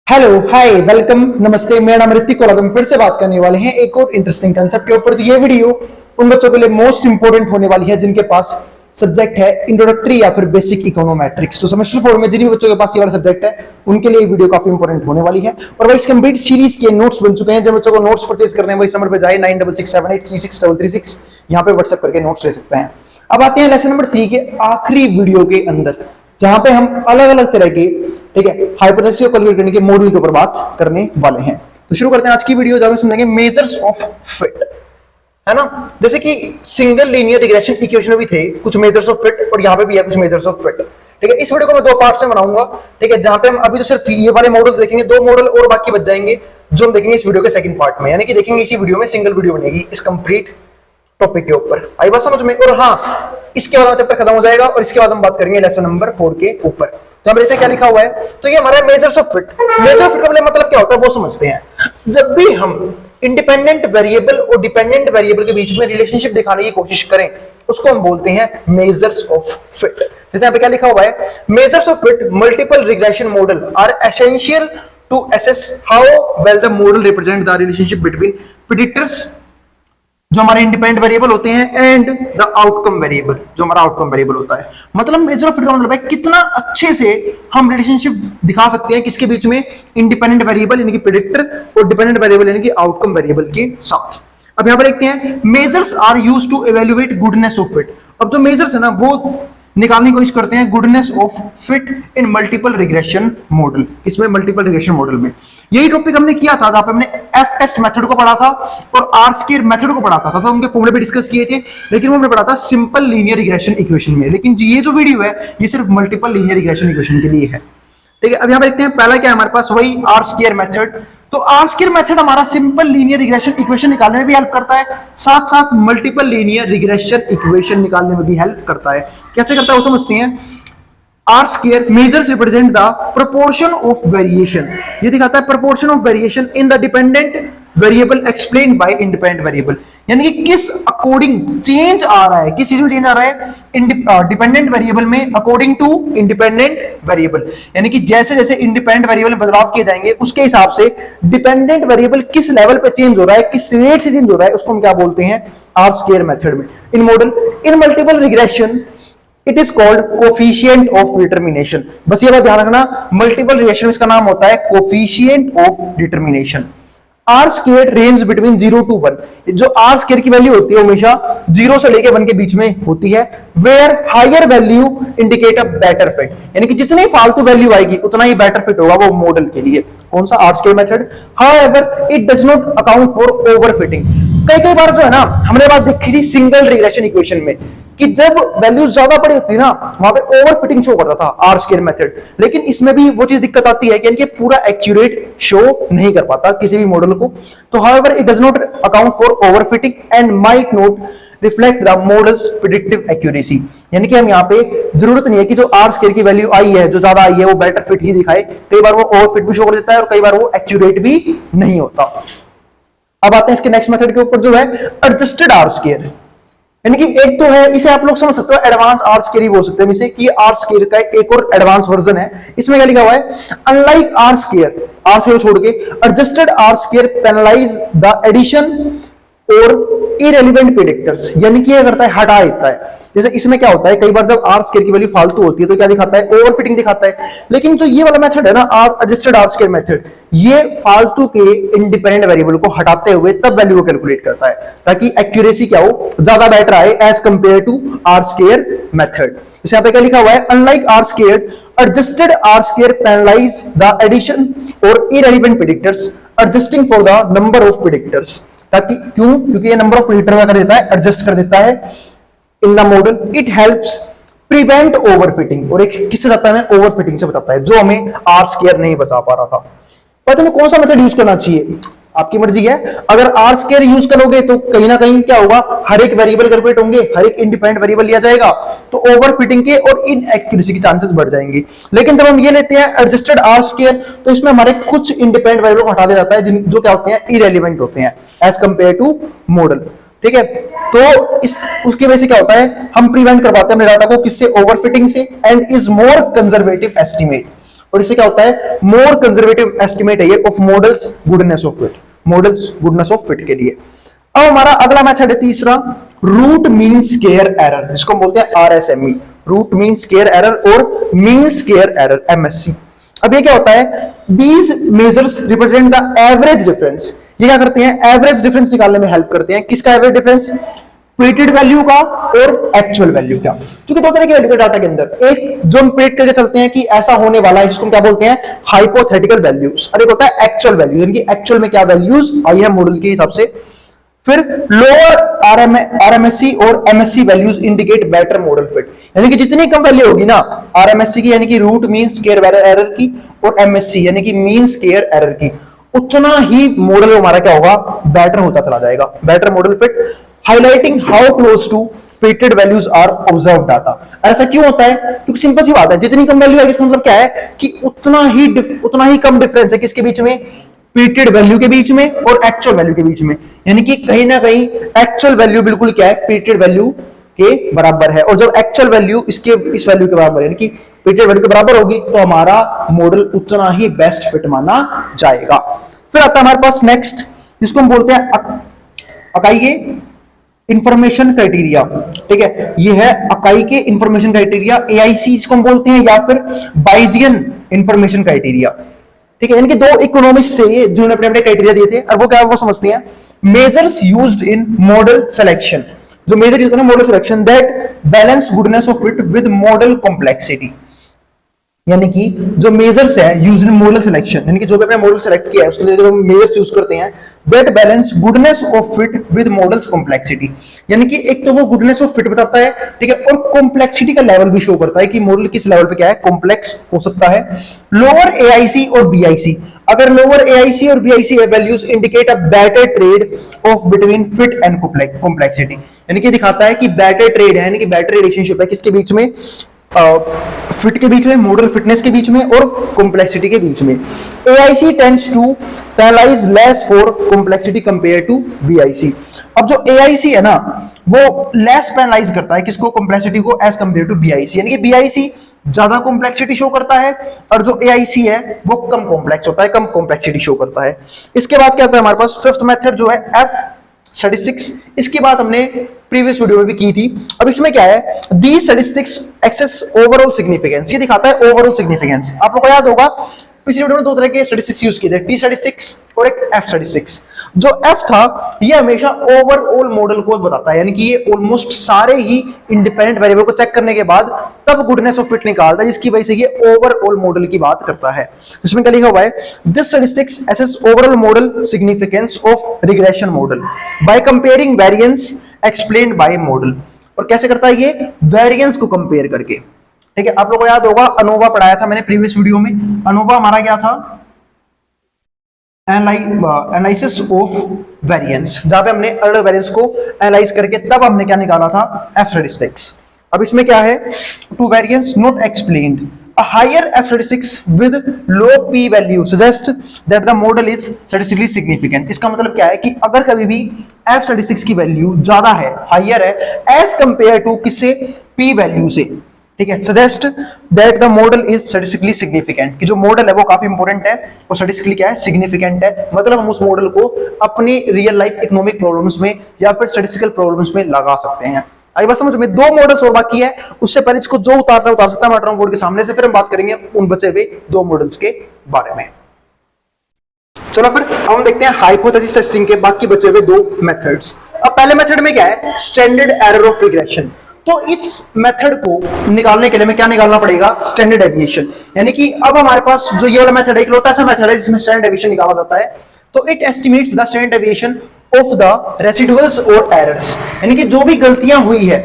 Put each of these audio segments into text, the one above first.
Hello hi welcome नमस्ते। मेरा नाम ऋतिक और हम फिर से बात करने वाले हैं एक और इंटरेस्टिंग कंसेप्ट के ऊपर। तो ये वीडियो उन बच्चों के लिए मोस्ट इंपोर्टेंट होने वाली है जिनके पास सब्जेक्ट है इंट्रोडक्टरी या फिर बेसिक इकोनोमेट्रिक्स। तो सेमेस्टर 4 में जिन भी बच्चों के पास ये वाला सब्जेक्ट है उनके लिए ये वीडियो काफी इंपॉर्टेंट होने वाली है। और वही कंप्लीट सीरीज के नोट्स बन चुके हैं। जब बच्चों को नोट्स परचेज करने हैं वही नंबर पे जाए 9667836336 यहाँ पे व्हाट्सएप करके नोट्स ले सकते हैं। अब आते हैं लेसन नंबर 3 के आखिरी वीडियो के अंदर, जहां पे हम अलग अलग तरह के हाइपोथेसिस को कैलकुलेट करने के मॉडल के ऊपर बात करने वाले हैं। तो शुरू करते हैं आज की वीडियो, जहां हम समझेंगे मेजर्स ऑफ फिट, है ना। जैसे कि सिंगल लीनियर रिग्रेशन इक्वेशन में भी थे कुछ मेजर्स ऑफ फिट और यहाँ पे भी है कुछ मेजर्स ऑफ फिट। ठीक है, इस वीडियो को मैं दो पार्ट्स में बनाऊंगा। ठीक है, जहां पे हम अभी तो सिर्फ ये वाले मॉडल्स देखेंगे, दो मॉडल और बाकी बच जाएंगे जो हम देखेंगे इस वीडियो के सेकंड पार्ट में, यानी कि देखेंगे इसी वीडियो में सिंगल वीडियो बनेगी इस कंप्लीट टॉपिक के ऊपर। आई बात समझ में। और हाँ, इसके बाद चैप्टर खत्म हो जाएगा और इसके बाद हम बात करेंगे लेसन नंबर 4 के ऊपर। तो हम देखते हैं क्या लिखा हुआ है। तो ये हमारा measures of fit. Measure of fit का मतलब क्या होता है वो समझते हैं। जब भी हम इंडिपेंडेंट वेरिएबल और डिपेंडेंट वेरिएबल के बीच में रिलेशनशिप दिखाने की कोशिश करें उसको हम बोलते हैं मेजर्स ऑफ फिट। देखते हैं यहाँ पे क्या लिखा हुआ है। Measures of fit multiple regression model are essential to assess how well the model represent the relationship between predictors जो हमारे इंडिपेंडेंट वेरिएबल होते हैं एंड द आउटकम वेरिएबल जो हमारा आउटकम वेरिएबल होता है। मतलब मेजर ऑफ फिट का मतलब है कितना अच्छे से हम रिलेशनशिप दिखा सकते हैं किसके बीच में, इंडिपेंडेंट वेरिएबल यानी कि प्रेडिक्टर और डिपेंडेंट वेरिएबल यानी कि आउटकम वेरिएबल के साथ। अब यहां पर देखते हैं measures are used to evaluate goodness of fit. अब जो मेजर्स है ना वो निकालने की कोशिश करते हैं goodness of fit in multiple regression model. इसमें मल्टीपल रिग्रेशन मॉडल में यही टॉपिक हमने किया था जहां पे हमने एफ टेस्ट मेथड को पढ़ा था और आर स्क्वायर मेथड को पढ़ा था। तो उनके फॉर्मूले भी डिस्कस किए थे, लेकिन वो हमने पढ़ा था सिंपल लीनियर रिग्रेशन इक्वेशन में। लेकिन ये जो वीडियो है ये सिर्फ मल्टीपल लीनियर रिग्रेशन इक्वेशन के लिए है। ठीक है, अब यहां पर देखते हैं पहला क्या है हमारे पास, वही आर स्क्वायर मेथड। तो आर स्क्वायर मेथड हमारा सिंपल लीनियर रिग्रेशन इक्वेशन निकालने में भी हेल्प करता है, साथ साथ मल्टीपल लीनियर रिग्रेशन इक्वेशन निकालने में भी हेल्प करता है। कैसे करता है वो समझते हैं। R square measures represent the proportion of variation. ये दिखाता है proportion of variation in the dependent variable explained by independent variable, यानी कि किस अकॉर्डिंग चेंज आ रहा है, किस चीज में चेंज आ रहा है डिपेंडेंट वेरिएबल में अकॉर्डिंग टू इंडिपेंडेंट वेरिएबल। यानी कि जैसे जैसे इंडिपेंडेंट वेरिएबल में बदलाव किए जाएंगे उसके हिसाब से डिपेंडेंट वेरिएबल किस लेवल पे चेंज हो रहा है, किस रेट से चेंज हो रहा है, उसको हम क्या बोलते हैं आर स्क्वायर मेथड में। In model in multiple regression it is called coefficient of determination. बस ये बात ध्यान रखना, मल्टीपल रिग्रेशन इसका नाम होता है coefficient of determination. R square range between 0 to 1। जो आर स्क्वायर की वैल्यू होती है हमेशा 0 से लेके 1 के बीच में होती है। Where higher value indicate a better fit, यानी कि जितनी फालतू वैल्यू आएगी उतना ही बेटर फिट होगा वो मॉडल के लिए। कौन सा, R square method. However it does not account for overfitting. कई बार जो है ना हमने बात देखी थी सिंगल रिग्रेशन इक्वेशन में कि जब वैल्यूज ज्यादा बड़ी होती है ना वहां पे ओवरफिटिंग शो करता था आर स्क्वायर मेथड। लेकिन इसमें भी वो चीज दिक्कत आती है कि पूरा एक्यूरेट शो नहीं कर पाता किसी भी मॉडल को। तो however it does not account for overfitting and might not reflect the models predictive accuracy. यानी कि हम यहाँ पे जरूरत नहीं है कि जो आर स्क्वायर की वैल्यू आई है जो ज्यादा आई है वो बेटर फिट ही दिखाए। कई बार वो ओवरफिट भी शो कर देता है और कई बार वो एक्यूरेट भी नहीं होता। अब आते हैं इसके नेक्स्ट मेथड के ऊपर जो है एडजस्टेड आर स्क्वायर। यानी कि एक तो है, इसे आप लोग समझ सकते हो एडवांस आर स्क्वायर ही बोल सकते हैं इसे, कि आर स्क्वायर का एक और एडवांस वर्जन है। इसमें क्या लिखा हुआ है, अनलाइक आर स्क्वायर छोड़ के adjusted R square penalize the addition और इररिलेवेंट प्रेडिक्टर्स, यानी कि ये करता है हटा देता है। जैसे इसमें क्या होता है कई बार जब आर स्क्वायर की वैल्यू फालतू होती है तो क्या दिखाता है, ओवरफिटिंग दिखाता है। लेकिन जो ये वाला मेथड है ना एडजस्टेड आर स्क्वायर मेथड, ये फालतू के इंडिपेंडेंट वेरिएबल को हटाते हुए तब वैल्यू को कैलकुलेट करता है ताकि एक्यूरेसी क्या हो, ज्यादा बेटर आए as compare to R square method. इस यहाँ पे क्या लिखा हुआ है, unlike R square adjusted R square penalize the addition और irrelevant predictors adjusting for the number of predictors. ताकि क्यों, क्योंकि ये नंबर ऑफ प्रेडिक्टर कर देता है, एडजस्ट कर देता है in the model. It helps prevent overfitting, और एक किससे बताता है, ओवरफिटिंग से बताता है जो हमें आर स्क्वायर नहीं बचा पा रहा था। पता नहीं कौन सा मेथड यूज करना चाहिए, आपकी मर्जी है। अगर आर स्क्वायर यूज करोगे तो कहीं ना कहीं क्या होगा, हर एक वेरिएबल कैलकुलेट होंगे, हर एक इंडिपेंडेंट वेरिएबल लिया जाएगा, तो ओवरफिटिंग के और इनएक्यूरेसी के चांसेस बढ़ जाएंगे। लेकिन जब हम ये लेते हैं एडजस्टेड आर स्क्वायर तो इसमें हमारे कुछ इंडिपेंडेंट वेरिएबल को हटा दिया जाता है जो क्या होते हैं, इररिलेवेंट होते हैं एज कंपेयर टू मॉडल। ठीक है, तो उसकी वजह से क्या होता है, हम प्रिवेंट करवाते हैं अपने डाटा को किससे, ओवरफिटिंग से, and is more conservative estimate. और इससे क्या होता है, मोर कंजर्वेटिव एस्टिमेट है ये of models goodness of fit, models goodness of fit के लिए। अब हमारा अगला मेथड है तीसरा, रूट मीन स्क्वायर एरर, जिसको हम बोलते हैं RSME, root mean square error और मीन स्क्वायर एरर MSE। अब ये क्या होता है, these measures represent the average difference. ये क्या करते हैं, एवरेज डिफरेंस निकालने में हेल्प करते हैं। किसका एवरेज डिफरेंस, प्रिडिक्टेड वैल्यू का और एक्चुअल वैल्यू का। क्योंकि दो तरह की वैल्यू डाटा के अंदर, एक जो हम प्रिडिक्ट करके चलते हैं कि ऐसा होने वाला है, जिसको हम क्या बोलते हैं, हाइपोथेटिकल वैल्यूज, और एक होता है एक्चुअल वैल्यू, यानी कि एक्चुअल में क्या वैल्यूज आई है मॉडल के हिसाब से। फिर लोअर RMSE और MSE values indicate better model fit, यानी कि जितनी कम वैल्यू होगी ना RMSE की, यानी कि रूट मीन स्क्वायर एरर की, और MSE यानी कि मीन स्क्वायर एरर की, उतना ही मॉडल हमारा क्या होगा, बेटर होता चला जाएगा, better model fit. Highlighting how close to predicted values are observe data. ऐसा क्यों होता है, क्योंकि सिंपल सी बात है, जितनी कम वैल्यू है इसका मतलब क्या है कि उतना ही कम डिफरेंस है किसके बीच में, प्रिडिक्टेड वैल्यू के बीच में और एक्चुअल वैल्यू के बीच में। यानी कि कहीं ना कहीं एक्चुअल वैल्यू बिल्कुल क्या है, प्रिडिक्टेड वैल्यू के बराबर है, और जब एक्चुअल वैल्यू इस वैल्यू के बराबर यानी कि प्रिडिक्टेड वैल्यू के बराबर होगी तो हमारा मॉडल उतना ही बेस्ट फिट माना जाएगा। फिर आता है हमारे पास नेक्स्ट, जिसको हम बोलते हैं अकाई के इंफॉर्मेशन क्राइटेरिया। ठीक है, ये है अकाई के इंफॉर्मेशन क्राइटेरिया, AIC जिसको हम बोलते हैं, या फिर बाइजियन इंफॉर्मेशन क्राइटेरिया। ठीक है, यानी कि दो इकोनॉमिस्ट से ये जिन्होंने अपने अपने क्राइटेरिया दिए थे, और वो क्या है, वो समझते हैं measures used in model selection, जो मेजर यूज होता है model selection, that balance goodness of fit with model complexity. यानी कि जो मेजर्स है यूज इन मॉडल सिलेक्शन, यानी कि जो भी अपने मॉडल सेलेक्ट किया है उसके लिए जो मेजर्स यूज करते हैं, that balance goodness of fit with models complexity. यानी कि एक तो वो गुडनेस ऑफ फिट बताता है, ठीक है, और कॉम्प्लेक्सिटी का लेवल भी शो करता है कि मॉडल किस लेवल पे क्या है, कॉम्प्लेक्स हो सकता है। लोअर AIC और BIC, अगर लोअर AIC और BIC values indicate a better trade off between fit and complexity, यानी कि दिखाता है कि बेटर ट्रेड है, यानी कि बेटर रिलेशनशिप है किसके बीच में, फिट के बीच में, मॉडल फिटनेस के बीच में और कॉम्प्लेक्सिटी के बीच में। AIC tends to penalize less for complexity compare to BIC। अब जो AIC है ना वो लेस पेनलाइज करता है किसको, कॉम्प्लेक्सिटी को, एज कंपेयर टू BIC, यानी कि BIC ज्यादा कॉम्प्लेक्सिटी शो करता है और जो AIC है वो कम कॉम्प्लेक्स होता है, कम कॉम्प्लेक्सिटी शो करता है। इसके बाद क्या आता है हमारे पास फिफ्थ मेथड जो है F-स्टैटिस्टिक्स। इसकी बात हमने प्रीवियस वीडियो में भी की थी। अब इसमें क्या है, दी स्टैटिस्टिक्स एक्सेस ओवरऑल सिग्निफिकेंस, ये दिखाता है ओवरऑल सिग्निफिकेंस। आप लोगों को याद होगा पिछले वीडियो में दो तरह के स्टैटिस्टिक्स यूज किए थे, T स्टैटिस्टिक्स और एक F स्टैटिस्टिक्स। जो F था ये हमेशा ओवरऑल मॉडल को बताता है, यानी कि ये ऑलमोस्ट सारे ही इंडिपेंडेंट वेरिएबल को चेक करने के बाद तब गुडनेस ऑफ फिट निकालता है, जिसकी वजह से ये ओवरऑल मॉडल की बात करता है। इसमें क्या लिखा हुआ है, this statistics assess overall model significance of regression model by comparing variance explained bye model. और कैसे करता है ये, वेरिएंस को कंपेयर करके। ठीक है, आप लोगों को याद होगा अनोवा पढ़ाया था मैंने प्रीवियस वीडियो में। अनोवा हमारा क्या था, एनालिसिस ऑफ वेरिएंस, जहां पे हमने अलग वेरिएंस को एनालाइज करके तब हमने क्या निकाला था, F स्टैटिस्टिक्स। अब इसमें क्या है, to variance not explained, a higher F statistics with low p value suggests that the model is statistically significant। इसका मतलब क्या है कि अगर कभी भी F statistics की वैल्यू ज्यादा है, हायर है, एज कंपेयर टू किससे, p वैल्यू से, ठीक है, suggest that the model is statistically significant, कि जो मॉडल है वो काफी इंपॉर्टेंट है और स्टैटिस्टिकली क्या है, सिग्निफिकेंट है। मतलब हम उस मॉडल को अपनी रियल लाइफ इकोनॉमिक प्रॉब्लम्स में या फिर स्टैटिस्टिकल प्रॉब्लम्स में लगा सकते हैं। आई बात समझ में, दो मॉडल्स और बाकी है, उससे पहले इसको जो उतारना उतार सकता है मैटर बोर्ड के सामने से, फिर हम बात करेंगे उन बचे हुए दो मॉडल्स के बारे में। चलो फिर हम देखते हैं हाइपोथेसिस टेस्टिंग के बाकी बचे हुए दो मेथड्स। अब पहले मेथड में क्या है, स्टैंडर्ड एरर ऑफ रिग्रेशन। तो इस मेथड को निकालने के लिए हमें क्या निकालना पड़ेगा, स्टैंडर्ड डेविएशन। यानी कि अब हमारे पास जो ये वाला मेथड है, इकलौता ऐसा मेथड है जिसमें स्टैंडर्ड डेविएशन निकाला जाता है। तो it estimates the standard deviation of the residuals और एरर्स, यानी कि जो भी गलतियां हुई है,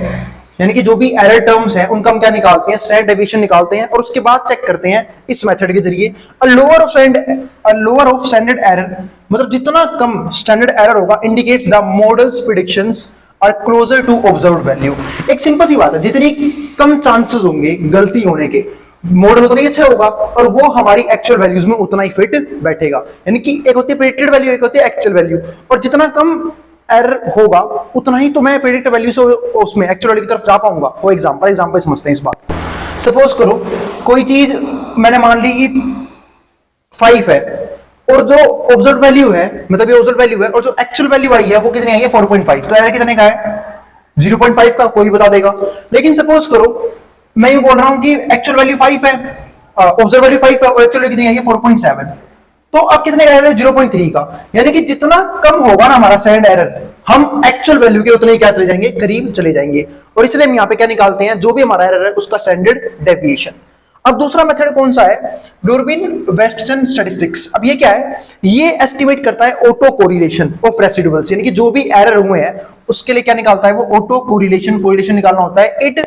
यानी कि जो भी एरर टर्म्स हैं उनका हम क्या निकालते हैं, स्टैंडर्ड डेविएशन निकालते हैं, और उसके बाद चेक करते हैं इस मेथड के जरिए लोअर ऑफ स्टैंडर्ड एरर, मतलब जितना कम स्टैंडर्ड एरर होगा, indicates the model's predictions are closer to observed value. एक सिंपल सी बात है, जितनी कम चांसेस होंगे गलती होने के, मॉडल उतना ही अच्छा होगा और वो हमारी एक्चुअल वैल्यूज में उतना ही फिट बैठेगा। यानी कि एक होती है प्रेडिक्टेड वैल्यू, एक होती है एक्चुअल वैल्यू, और जितना कम एरर होगा उतना ही तो मैं प्रेडिक्ट वैल्यू से उसमें एक्चुअल वैल्यू की तरफ जा पाऊंगा। फॉर एग्जांपल समझते हैं इस बात। सपोज करो कोई चीज मैंने मान ली कि 5 है और जो ऑब्जर्व वैल्यू है, मतलब ये ऑब्जर्व वैल्यू है और जो एक्चुअल वैल्यू आई है वो कितनी आई है 4.5, तो एरर कितने का है 0.5 का, कोई बता देगा। लेकिन सपोज करो मैं ये बोल रहा हूं कि एक्चुअल वैल्यू 5 है, ऑब्जर्व वैल्यू 5 है और एक्चुअल वैल्यू कितनी आई है 4.7, तो अब कितने का एरर है 0.3 का। यानी कि जितना कम होगा ना हमारा स्टैंडर्ड एरर, हम एक्चुअल वैल्यू के उतने ही क्या चले जाएंगे, करीब चले जाएंगे। और इसलिए हम यहां पे क्या निकालते हैं, जो भी हमारा एरर है उसका स्टैंडर्ड डेविएशन। अब दूसरा मेथड कौन सा है, डुर्बिन वेस्टसन स्टैटिस्टिक्स। अब ये क्या है, ये एस्टिमेट करता है ऑटो कोरिलेशन ऑफ रेसिडुअल्स, यानी कि जो भी एरर हुए हैं उसके लिए क्या निकालता है वो ऑटो कोरिलेशन निकालना होता है। इट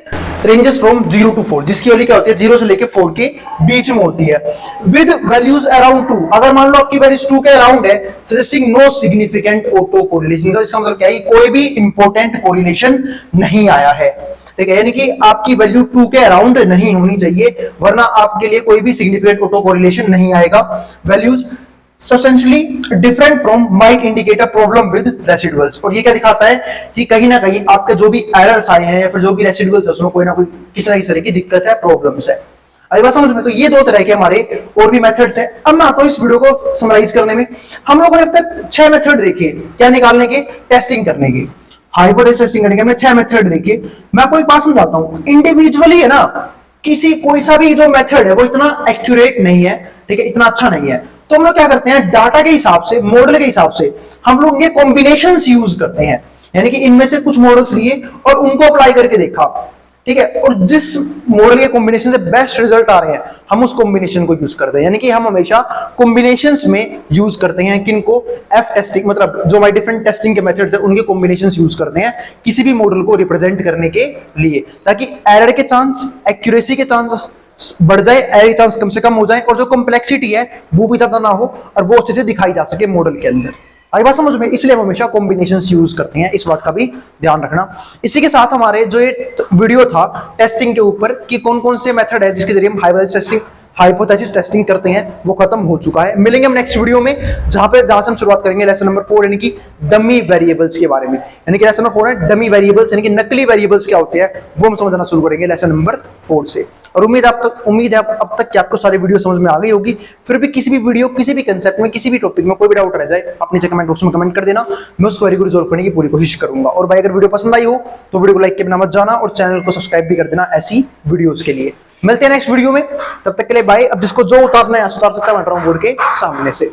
रेंजेस फ्रॉम 0 to 4, जिसकी वैल्यू क्या होती है 0 से लेके 4 के बीच में होती है, विद वैल्यूज अराउंड 2। अगर मान लो आपकी वैल्यूज 2 के अराउंड है, suggesting no significant auto correlation, तो इसका मतलब क्या है, कोई भी इंपॉर्टेंट कोरिलेशन नहीं आया है, ठीक है। यानी कि आपकी वैल्यू 2 के अराउंड नहीं होनी चाहिए, वरना आपके लिए कोई भी सिग्निफिकेंट ऑटो कोरिलेशन नहीं आएगा। Values substantially different from might indicate a problem with residuals। और ये क्या दिखाता है कि कहीं ना कहीं आपके जो भी एरर्स आए हैं या फिर जो भी रेसिडुअल्स है उसमें कोई ना कोई किसी ना किसी तरह की दिक्कत है, प्रॉब्लम्स है। आई बात समझ में? तो ये दो तरह के हमारे और भी मेथड्स हैं। अब मैं आता हूं इस वीडियो को समराइज करने में। हम लोगों ने अब तक 6 मेथड देखे, क्या निकालने के, टेस्टिंग करने के, हाइपोथेसिस टेस्टिंग करने के। हमने 6 मेथड देखे। मैं आपको एक बात समझाता हूं, इंडिविजुअली है ना, कोई सा भी जो मेथड है वो इतना एक्यूरेट नहीं है, ठीक है, इतना अच्छा नहीं है। तो हम लोग क्या करते हैं, डाटा के हिसाब से, मॉडल के हिसाब से हम लोग ये कॉम्बिनेशंस यूज करते हैं। यानी कि इनमें से कुछ मॉडल्स लिए और उनको अप्लाई करके देखा, ठीक है, और जिस मॉडल के कॉम्बिनेशन से बेस्ट रिजल्ट आ रहे हैं हम उस कॉम्बिनेशन को यूज करते हैं। यानी कि हम हमेशा कॉम्बिनेशंस में यूज करते हैं किनको, एफ टेस्टिंग, मतलब जो हमारे डिफरेंट टेस्टिंग के मेथड्स हैं उनके कॉम्बिनेशंस यूज करते हैं किसी भी मॉडल को रिप्रेजेंट करने के लिए, ताकि एरर के चांस, एक्यूरेसी के चांस बढ़ जाए, एरर के चांस कम से कम हो जाए और जो कॉम्प्लेक्सिटी है वो भी ज्यादा ना हो और वो अच्छे से दिखाई जा सके मॉडल के अंदर। आई बात समझ में? इसलिए हम हमेशा कॉम्बिनेशंस यूज करते हैं, इस बात का भी ध्यान रखना। इसी के साथ हमारे जो ये वीडियो था टेस्टिंग के ऊपर कि कौन कौन से मेथड है जिसके जरिए हम हाइपोथेसिस टेस्टिंग करते हैं, वो खत्म हो चुका है। मिलेंगे हम नेक्स्ट वीडियो में जहां से हम शुरुआत करेंगे लेसन नंबर 4 यानी कि डमी वेरिएबल्स के बारे में। यानी कि लेसन नंबर 4 है डमी वेरिएबल्स, यानी कि नकली वेरिएबल्स क्या होते हैं वो हम समझना शुरू करेंगे लेसन नंबर 4 से। और उम्मीद है अब तक कि आपको सारी वीडियो समझ में आ गई होगी। फिर भी किसी भी वीडियो, किसी भी कंसेप्ट में, किसी भी टॉपिक में कोई भी डाउट रह जाए आप नीचे कमेंट बॉक्स में कमेंट कर देना, मैं उस क्वेरी को रिजॉल्व करने की पूरी कोशिश करूंगा। और भाई अगर वीडियो पसंद आई हो तो वीडियो को लाइक के बिना मत जाना और चैनल को सब्सक्राइब भी कर देना ऐसी वीडियोस के लिए। मिलते हैं नेक्स्ट वीडियो में, तब तक के लिए बाय। अब जिसको जो उतारना है उतार सकता है बोर्ड के सामने से।